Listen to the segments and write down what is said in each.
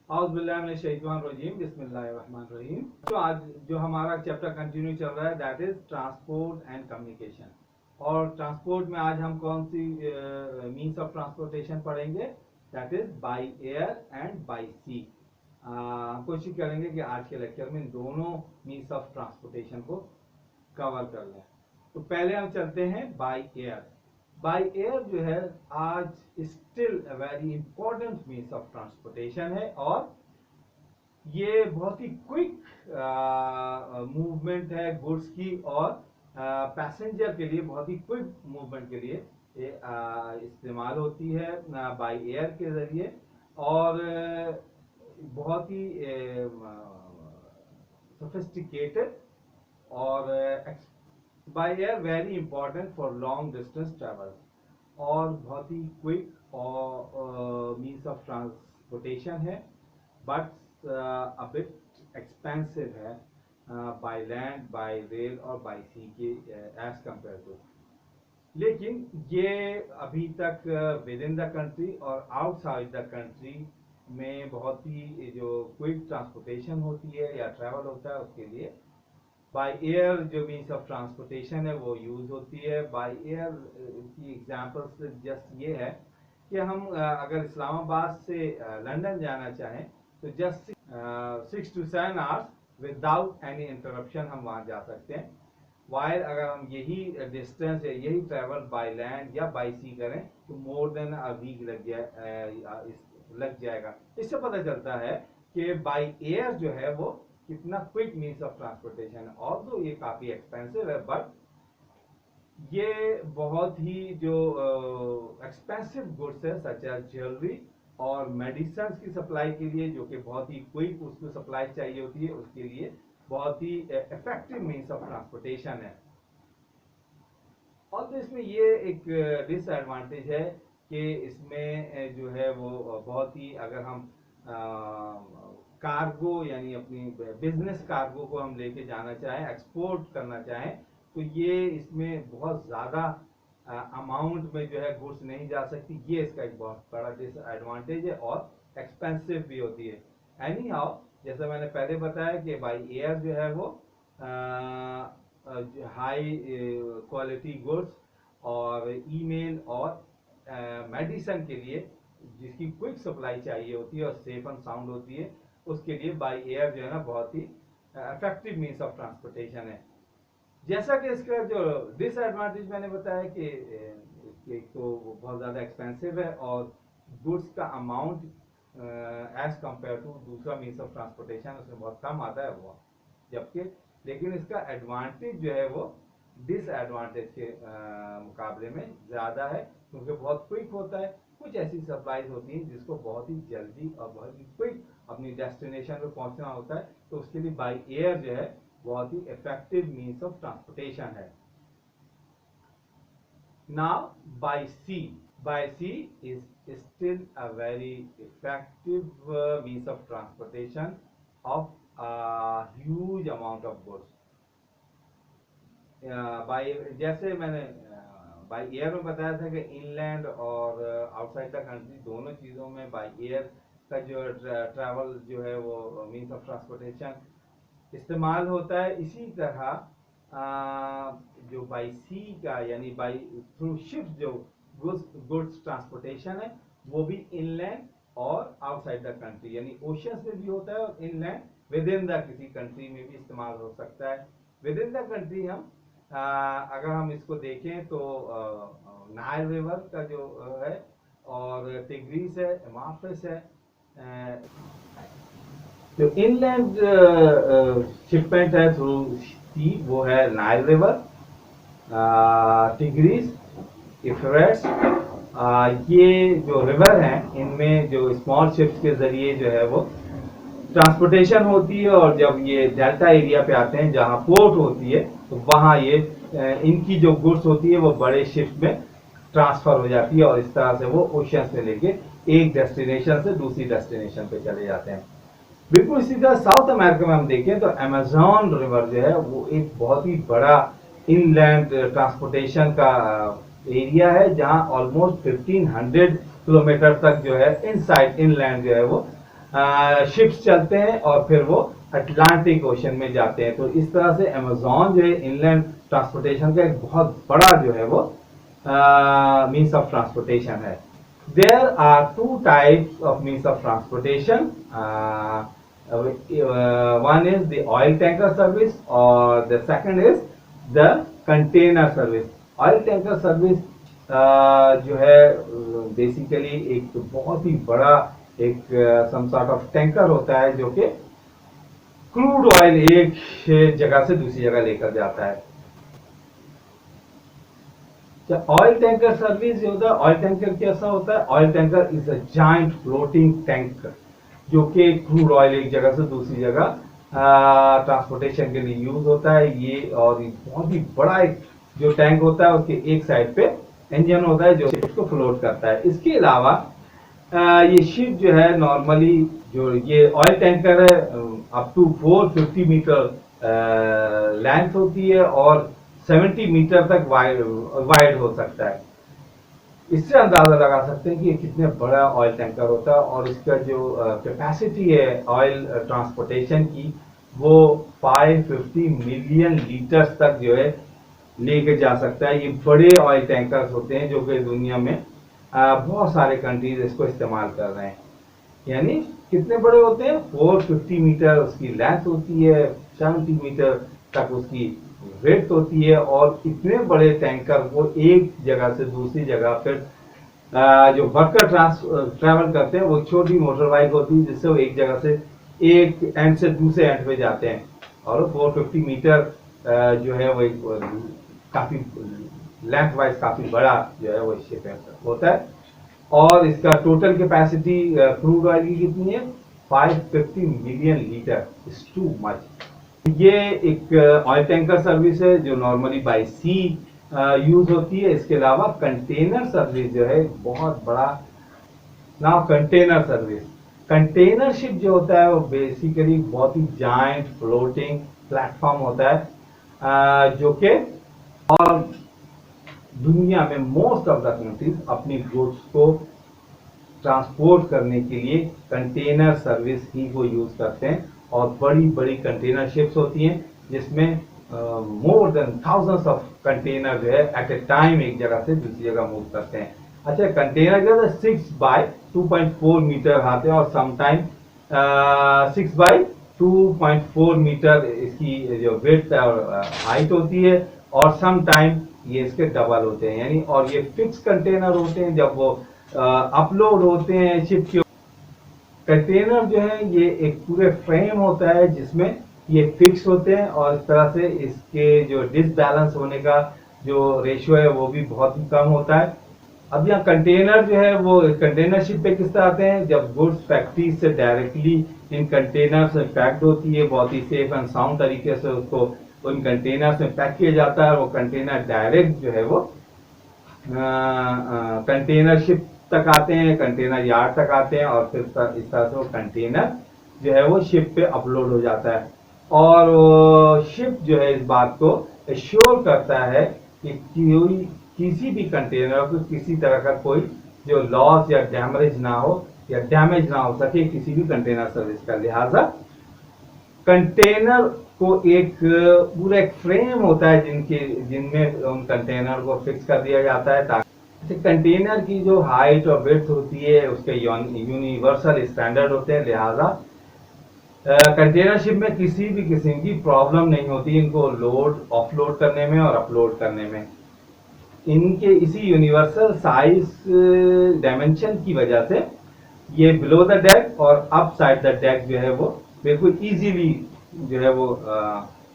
बिस्मिल्लाहिर्रहमानिर्रहीम। तो आज जो हमारा चैप्टर कंटिन्यू चल रहा है that is transport and communication. और ट्रांसपोर्ट में आज हम कौन सी मीन्स ऑफ ट्रांसपोर्टेशन पढ़ेंगे, that is by air and by sea. हम कोशिश करेंगे कि आज के लेक्चर में इन दोनों मीन्स ऑफ ट्रांसपोर्टेशन को कवर कर लें। तो पहले हम चलते हैं बाय एयर। बाय एयर जो है आज still a very important means of transportation है और ये बहुत ही क्विक मूवमेंट है गुड्स की और पैसेंजर के लिए बहुत ही क्विक मूवमेंट के लिए ये इस्तेमाल होती है बाय एयर के जरिए। और बहुत ही सोफिस्टिकेटेड और by air very important for long distance travel और बहुत ही क्विक और मीन्स ऑफ ट्रांसपोर्टेशन है, बट a bit expensive है बाय लैंड, बाय रेल और बाय सी के एज कंपेयर टू। लेकिन ये अभी तक विद इन द कंट्री और आउटसाइड द कंट्री में बहुत ही जो क्विक ट्रांसपोर्टेशन होती है या ट्रैवल होता है उसके लिए बाय एयर जो मीन्स ऑफ ट्रांसपोर्टेशन है वो यूज होती है। बाय एयर की एग्जांपल्स जस्ट ये है कि हम अगर इस्लामाबाद से लंदन जाना चाहें तो just 6 to 7 hours without any interruption हम वहां जा सकते हैं। वाइल अगर हम यही डिस्टेंस या यही ट्रैवल बाय लैंड या बाय सी करें तो मोर देन अ वीक लग जाएगा। इससे पता चलता है कि बाय एयर जो है वो कितना क्विक मीन्स ऑफ ट्रांसपोर्टेशन है। और तो ये काफी एक्सपेंसिव है, बट ये बहुत ही जो एक्सपेंसिव गुड्स है सच एज ज्वेलरी और मेडिसिन की सप्लाई के लिए जो कि बहुत ही क्विक उसको सप्लाई चाहिए होती है, उसके लिए बहुत ही इफेक्टिव मीन्स ऑफ ट्रांसपोर्टेशन है। और तो इसमें ये एक डिसएडवांटेज है कि इसमें जो है वो बहुत ही अगर हम कार्गो यानी अपनी बिजनेस कार्गो को हम लेके जाना चाहें, एक्सपोर्ट करना चाहें, तो ये इसमें बहुत ज़्यादा अमाउंट में जो है गुड्स नहीं जा सकती। ये इसका एक बहुत बड़ा डिसएडवांटेज है और एक्सपेंसिव भी होती है। एनी हाउ जैसा मैंने पहले बताया कि बाय एयर जो है वो हाई क्वालिटी गुड्स और ईमेल और मेडिसिन के लिए जिसकी क्विक सप्लाई चाहिए होती है और सेफ एंड साउंड होती है, उसके लिए बाय एयर जो है ना बहुत ही इफेक्टिव मीन्स ऑफ ट्रांसपोर्टेशन है। जैसा कि इसका जो डिसएडवांटेज मैंने बताया कि एक तो बहुत ज़्यादा एक्सपेंसिव है और गुड्स का अमाउंट एज कंपेयर टू दूसरा मीन्स ऑफ ट्रांसपोर्टेशन उसमें बहुत कम आता है वो, जबकि लेकिन इसका एडवांटेज जो है वो डिसएडवांटेज के मुकाबले में ज़्यादा है क्योंकि बहुत क्विक होता है। कुछ ऐसी सप्लाईज होती हैं जिसको बहुत ही जल्दी और बहुत ही क्विक अपनी डेस्टिनेशन पे पहुंचना होता है, तो उसके लिए बाय एयर जो है बहुत ही इफेक्टिव मीन्स ऑफ ट्रांसपोर्टेशन है। Now by sea is still a very effective means of transportation of huge amount of goods. By जैसे मैंने बाय एयर में बताया था कि इनलैंड और आउटसाइड द कंट्री दोनों चीज़ों में बाय एयर का जो ट्रैवल जो है वो मीन्स ऑफ ट्रांसपोर्टेशन इस्तेमाल होता है। इसी तरह जो बाय सी का यानी बाय थ्रू शिप जो गुड्स ट्रांसपोर्टेशन है वो भी इनलैंड और आउटसाइड द कंट्री यानी ओशियंस में भी होता है और इनलैंड विद इन द किसी कंट्री में भी इस्तेमाल हो सकता है। विद इन द कंट्री हम अगर हम इसको देखें तो नाइल रिवर का जो है और टिग्रीस है, माफिस है। जो इनलैंड शिपमेंट है थ्रू सी वो है नाइल रिवर, टिग्रीस, यूफ्रेट्स। ये जो रिवर हैं इनमें जो स्मॉल शिप्स के जरिए जो है वो ट्रांसपोर्टेशन होती है और जब ये डेल्टा एरिया पे आते हैं जहाँ पोर्ट होती है तो वहाँ ये इनकी जो गुड्स होती है वो बड़े शिप में ट्रांसफर हो जाती है और इस तरह से वो ओशियन से लेके एक डेस्टिनेशन से दूसरी डेस्टिनेशन पे चले जाते हैं। बिल्कुल इसी तरह साउथ अमेरिका में हम देखें तो अमेजोन रिवर जो है वो एक बहुत ही बड़ा इनलैंड ट्रांसपोर्टेशन का एरिया है जहां ऑलमोस्ट 1500 किलोमीटर तक जो है इनसाइड इनलैंड जो है वो शिप्स चलते हैं और फिर वो अटलांटिक ओशन में जाते हैं। तो इस तरह से अमेजोन जो है इनलैंड ट्रांसपोर्टेशन का एक बहुत बड़ा जो है वो मीन्स ऑफ ट्रांसपोर्टेशन है। There are two types of means of transportation. One is the oil tanker service, or the second is the container service. Oil tanker service जो है बेसिकली एक बहुत ही बड़ा एक सम सॉर्ट ऑफ टैंकर होता है जो कि क्रूड ऑयल एक जगह से दूसरी जगह लेकर जाता है। ऑयल टैंकर सर्विस जो होता है, ऑयल टैंकर कैसा होता है? Oil tanker is a giant floating tanker जो कि क्रूड ऑयल एक जगह से दूसरी जगह ट्रांसपोर्टेशन के लिए यूज होता है। ये और बहुत ही बड़ा एक जो टैंक होता है उसके एक साइड पे इंजन होता है जो शिप को फ्लोट करता है। इसके अलावा ये शिप जो है नॉर्मली जो ये ऑयल टैंकर है अप टू 450 मीटर लेंथ होती है और 70 मीटर तक वाइड हो सकता है। इससे अंदाजा लगा सकते हैं कि ये कितने बड़ा ऑयल टैंकर होता है और इसका जो कैपेसिटी है ऑयल ट्रांसपोर्टेशन की वो 550 मिलियन लीटर्स तक जो है लेके जा सकता है। ये बड़े ऑयल टैंकर्स होते हैं जो कि दुनिया में बहुत सारे कंट्रीज इसको इस्तेमाल कर रहे हैं। यानी कितने बड़े होते हैं? 450 मीटर उसकी लेंथ होती है, 70 मीटर तक उसकी विड्थ होती है और इतने बड़े टैंकर को एक जगह से दूसरी जगह फिर जो वर्कर ट्रैवल करते हैं वो छोटी मोटर बाइक होती है जिससे वो एक जगह से एक एंड से दूसरे एंड पे जाते हैं और 450 मीटर जो है वो काफी लेंथ वाइज काफी बड़ा जो है वो शिप होता है। और इसका टोटल कैपेसिटी क्रूड ऑयल की कितनी है? 550 million litre. Is too much. ये एक ऑयल टैंकर सर्विस है जो नॉर्मली बाय सी यूज होती है। इसके अलावा कंटेनर सर्विस जो है बहुत बड़ा now container service. Container ship जो होता है वो बेसिकली बहुत ही जायंट फ्लोटिंग प्लेटफॉर्म होता है जो कि और दुनिया में मोस्ट ऑफ द कंट्रीज अपनी गुड्स को ट्रांसपोर्ट करने के लिए कंटेनर सर्विस ही को यूज करते हैं और बड़ी बड़ी कंटेनर शिप्स होती हैं जिसमें more than thousands of container जो है एट ए टाइम एक जगह से दूसरी जगह मूव करते हैं। अच्छा, कंटेनर जो है 6 बाय 2.4 मीटर आते हैं और समटाइम 6 बाय 2.4 मीटर इसकी जो विड्थ और हाइट होती है और सम टाइम ये इसके डबल होते हैं। यानी और ये फिक्स कंटेनर होते हैं जब वो अपलोड होते हैं शिप के। कंटेनर जो है ये एक पूरे फ्रेम होता है जिसमें ये फिक्स होते हैं और इस तरह से इसके जो डिसबैलेंस होने का जो रेशियो है वो भी बहुत ही कम होता है। अब यहाँ कंटेनर जो है वो कंटेनर शिप पे किस तरह आते हैं? जब गुड्स फैक्ट्री से डायरेक्टली इन कंटेनर से पैक्ड होती है बहुत ही सेफ एंड साउंड तरीके से उसको उन कंटेनर में पैक किया जाता है। वो कंटेनर डायरेक्ट जो है वो कंटेनर शिप तक आते हैं, कंटेनर यार्ड तक आते हैं और फिर इस तरह से वो कंटेनर जो है वो शिप पे अपलोड हो जाता है। और शिप जो है इस बात को एश्योर करता है कि किसी भी कंटेनर को किसी तरह का कोई जो लॉस या डैमेज ना हो सके किसी भी कंटेनर सर्विस का। लिहाजा कंटेनर को एक पूरा एक फ्रेम होता है जिनमें उन कंटेनर को फिक्स कर दिया जाता है ताकि कंटेनर की जो हाइट और विड्थ होती है उसके यूनिवर्सल स्टैंडर्ड होते हैं। लिहाजा कंटेनर शिप में किसी भी किस्म की प्रॉब्लम नहीं होती इनको लोड ऑफलोड करने में और अपलोड करने में। इनके इसी यूनिवर्सल साइज डायमेंशन की वजह से ये बिलो द डेक और अप साइड द डेक जो है वो बिल्कुल इजीली जो है वो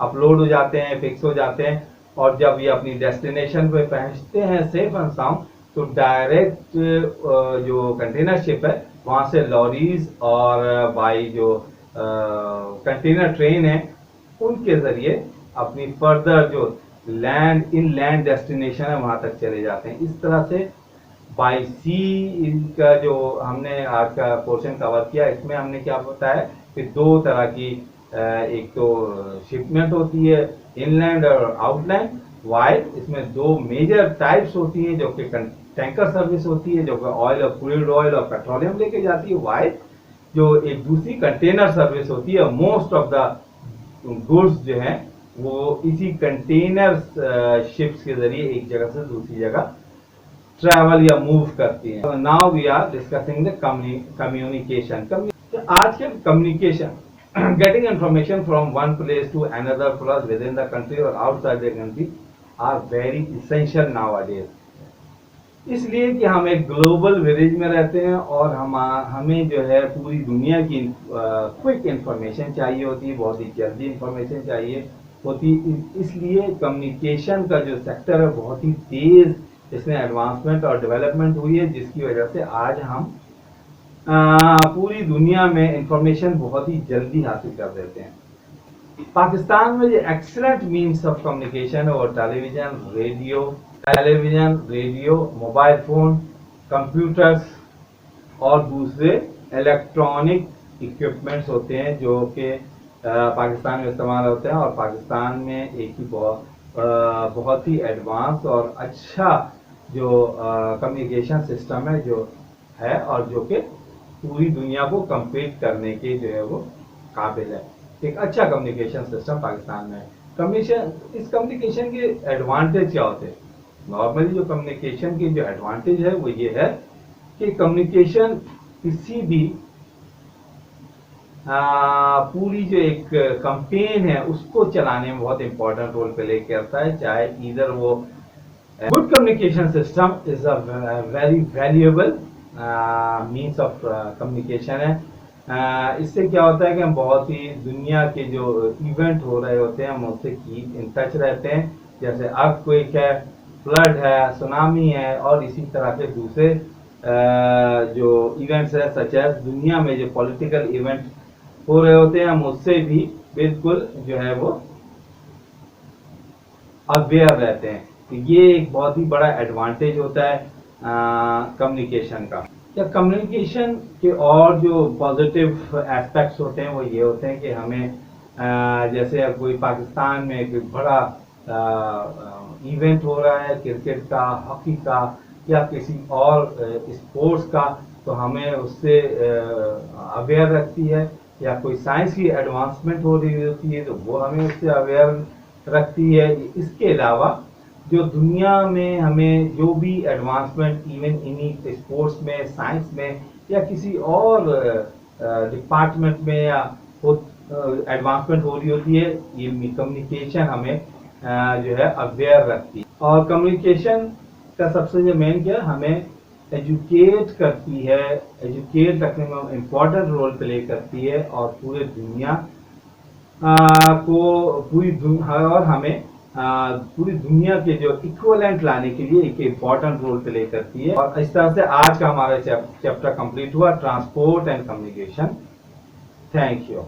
अपलोड हो जाते हैं, फिक्स हो जाते हैं और जब ये अपनी डेस्टिनेशन पे पहुंचते हैं सेफ एंड साउंड तो डायरेक्ट जो कंटेनर शिप है वहां से लॉरीज और बाई जो कंटेनर ट्रेन है उनके जरिए अपनी फर्दर जो लैंड डेस्टिनेशन है वहां तक चले जाते हैं। इस तरह से बाई सी इनका जो हमने आज का पोर्शन कवर किया इसमें हमने क्या बताया कि दो तरह की एक तो शिपमेंट होती है इनलैंड और आउटलैंड। वाइल इसमें दो मेजर टाइप्स होती हैं जो कि टैंकर सर्विस होती है जो कि ऑयल और क्रूड ऑयल और पेट्रोलियम लेके जाती है। वाइल जो एक दूसरी कंटेनर सर्विस होती है, मोस्ट ऑफ द गुड्स जो हैं वो इसी कंटेनर शिप्स के जरिए एक जगह से दूसरी जगह ट्रैवल या मूव करती हैं। Now we are discussing the communication. आजकल communication getting information from one place to another plus within the country और outside the country are very essential nowadays. इसलिए कि हम एक ग्लोबल विलेज में रहते हैं और हमें जो है पूरी दुनिया की क्विक इंफॉर्मेशन चाहिए होती है, बहुत ही जल्दी इंफॉर्मेशन चाहिए होती। इसलिए कम्युनिकेशन का जो सेक्टर है बहुत ही तेज इसमें एडवांसमेंट और डेवलपमेंट हुई है, जिसकी वजह से आज हम पूरी दुनिया में इंफॉर्मेशन बहुत ही जल्दी हासिल कर देते हैं। पाकिस्तान में जो एक्सीलेंट मीन्स ऑफ कम्युनिकेशन है वो television, radio, mobile phone, computers और दूसरे इलेक्ट्रॉनिक इक्विपमेंट्स होते हैं जो कि पाकिस्तान में इस्तेमाल होते हैं। और पाकिस्तान में एक ही बहुत ही एडवांस और अच्छा जो कम्युनिकेशन सिस्टम है जो है और जो कि पूरी दुनिया को कम्पीट करने के जो है वो काबिल है। एक अच्छा कम्युनिकेशन सिस्टम पाकिस्तान में है। इस कम्युनिकेशन के एडवांटेज क्या होते हैं? नॉर्मली जो कम्युनिकेशन के जो एडवांटेज है वो ये है कि कम्युनिकेशन किसी भी पूरी जो एक कंपेन है उसको चलाने में बहुत इंपॉर्टेंट रोल प्ले करता है। चाहे इधर वो good communication system is a very valuable means of communication है। इससे क्या होता है कि हम बहुत ही दुनिया के जो इवेंट हो रहे होते हैं हम उससे कीप इन टच रहते हैं, जैसे अर्थक्वेक है, फ्लड है, सुनामी है और इसी तरह के दूसरे जो इवेंट्स है सच एज दुनिया में जो पॉलिटिकल इवेंट हो रहे होते हैं हम उससे भी बिल्कुल जो है वो अवेयर रहते हैं। तो ये एक बहुत ही बड़ा एडवांटेज होता है कम्युनिकेशन का। या कम्युनिकेशन के और जो पॉजिटिव एस्पेक्ट्स होते हैं वो ये होते हैं कि हमें जैसे अब कोई पाकिस्तान में एक बड़ा इवेंट हो रहा है क्रिकेट का, हॉकी का या किसी और स्पोर्ट्स का, तो हमें उससे अवेयर रखती है। या कोई साइंस की एडवांसमेंट हो रही होती है तो वो हमें उससे अवेयर रखती है। इसके अलावा जो दुनिया में हमें जो भी एडवांसमेंट इवन इन्हीं स्पोर्ट्स में, साइंस में या किसी और डिपार्टमेंट में या एडवांसमेंट हो रही होती है, ये कम्युनिकेशन हमें जो है अवेयर रखती है। और कम्युनिकेशन का सबसे जो मेन क्या हमें एजुकेट करती है, एजुकेट रखने में इम्पोर्टेंट रोल प्ले करती है और पूरे दुनिया और हमें पूरी दुनिया के जो इक्विवेलेंट लाने के लिए एक इम्पोर्टेंट रोल प्ले करती है। और इस तरह से आज का हमारा चैप्टर कंप्लीट हुआ, transport and communication. Thank you.